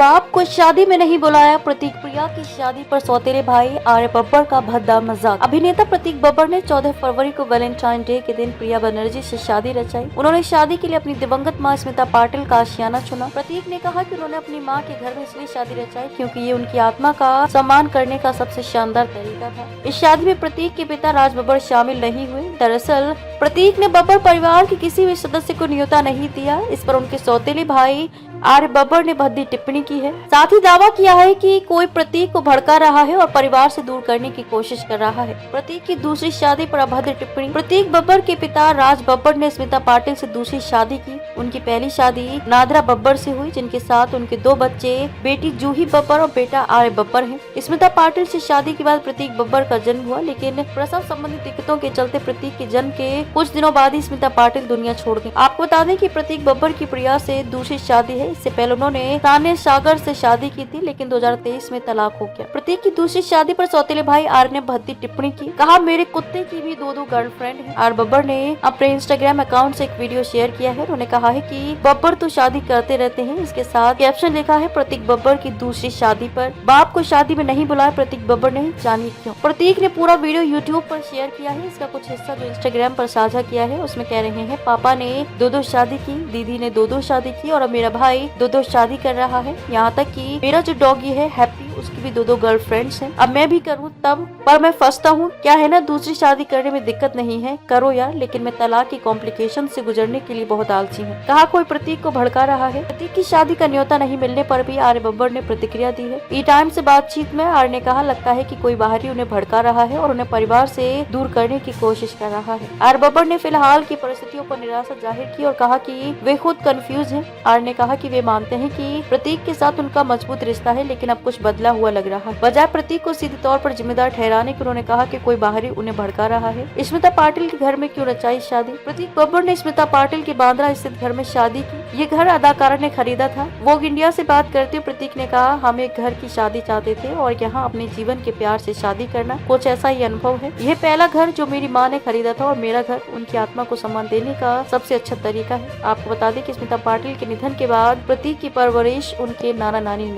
बाप को शादी में नहीं बुलाया, प्रतीक प्रिया की शादी पर सौतेले भाई आर्य बब्बर का भद्दा मजाक। अभिनेता प्रतीक बब्बर ने 14 फरवरी को वैलेंटाइन डे के दिन प्रिया बनर्जी से शादी रचाई। उन्होंने शादी के लिए अपनी दिवंगत मां स्मिता पाटिल का आशियाना चुना। प्रतीक ने कहा कि उन्होंने अपनी मां के घर में इसलिए शादी रचाई क्योंकि ये उनकी आत्मा का सम्मान करने का सबसे शानदार तरीका था। इस शादी में प्रतीक के पिता राज बब्बर शामिल नहीं हुए। दरअसल प्रतीक ने बब्बर परिवार के किसी भी सदस्य को न्योता नहीं दिया। इस पर उनके सौतेले भाई आर्य बब्बर ने भद्दी टिप्पणी की है। साथ ही दावा किया है कि कोई प्रतीक को भड़का रहा है और परिवार से दूर करने की कोशिश कर रहा है। प्रतीक की दूसरी शादी पर अभद्र टिप्पणी। प्रतीक बब्बर के पिता राज बब्बर ने स्मिता पाटिल से दूसरी शादी की। उनकी पहली शादी नादरा बब्बर से हुई, जिनके साथ उनके 2 बच्चे, बेटी जूही बब्बर और बेटा आर्य बब्बर हैं। स्मिता पाटिल से शादी के बाद प्रतीक बब्बर का जन्म हुआ, लेकिन प्रसव संबंधी दिक्कतों के चलते प्रतीक के जन्म के कुछ दिनों बाद ही स्मिता पाटिल दुनिया छोड़ गई। आपको बता दें कि प्रतीक बब्बर की प्रिया से दूसरी शादी है। इससे पहले उन्होंने तान्या सागर से शादी की थी, लेकिन 2023 में तलाक हो गया। प्रतीक की दूसरी शादी पर सौतेले भाई आर्य ने भद्दी टिप्पणी की। कहा, मेरे कुत्ते की भी 2 गर्लफ्रेंड है। आर्य बब्बर ने अपने इंस्टाग्राम अकाउंट से एक वीडियो शेयर किया है। उन्होंने कहा है कि बब्बर तो शादी करते रहते हैं। इसके साथ कैप्शन लिखा है, प्रतीक बब्बर की दूसरी शादी पर बाप को शादी में नहीं बुलाया प्रतीक बब्बर ने, जानिए क्यों। प्रतीक ने पूरा वीडियो यूट्यूब पर शेयर किया है। इसका कुछ हिस्सा जो इंस्टाग्राम पर साझा किया है उसमें कह रहे हैं, पापा ने 2 शादी की, दीदी ने 2 शादी की और अब मेरा भाई 2 शादी कर रहा है। यहाँ तक कि मेरा जो डॉगी है हैप्पी, उसकी भी 2 गर्लफ्रेंड्स हैं। अब मैं भी करूँ तब, पर मैं फंसता हूँ। क्या है ना, दूसरी शादी करने में दिक्कत नहीं है, करो यार, लेकिन मैं तलाक की कॉम्प्लिकेशन से गुजरने के लिए बहुत आलसी हूँ। कहा, कोई प्रतीक को भड़का रहा है। प्रतीक की शादी का न्योता नहीं मिलने पर भी आर्य बब्बर ने प्रतिक्रिया दी है। ई टाइम से बातचीत में आर्य ने कहा, लगता है कि कोई बाहरी उन्हें भड़का रहा है और उन्हें परिवार से दूर करने की कोशिश कर रहा है। आर्य बब्बर ने फिलहाल की परिस्थितियों पर निराशा जाहिर की और कहा कि वे खुद कंफ्यूज हैं। आर्य ने कहा कि वे मानते हैं कि प्रतीक के साथ उनका मजबूत रिश्ता है, लेकिन अब कुछ बदला हुआ लग रहा है। बजाय प्रतीक को सीधे तौर पर जिम्मेदार ठहराने के उन्होंने कहा कि कोई बाहरी उन्हें भड़का रहा है। स्मिता पाटिल के घर में क्यों रचाई शादी। प्रतीक बब्बर ने स्मिता पाटिल के बांद्रा स्थित घर में शादी की। ये घर अदाकारा ने खरीदा था। वोग इंडिया से बात करते हुए प्रतीक ने कहा, हम एक घर की शादी चाहते थे और यहाँ अपने जीवन के प्यार से शादी करना कुछ ऐसा ही अनुभव है। यह पहला घर जो मेरी माँ ने खरीदा था और मेरा घर उनकी आत्मा को सम्मान देने का सबसे अच्छा तरीका है। आपको बता दें कि स्मिता पाटिल के निधन के बाद प्रतीक की परवरिश उनके नाना नानी ने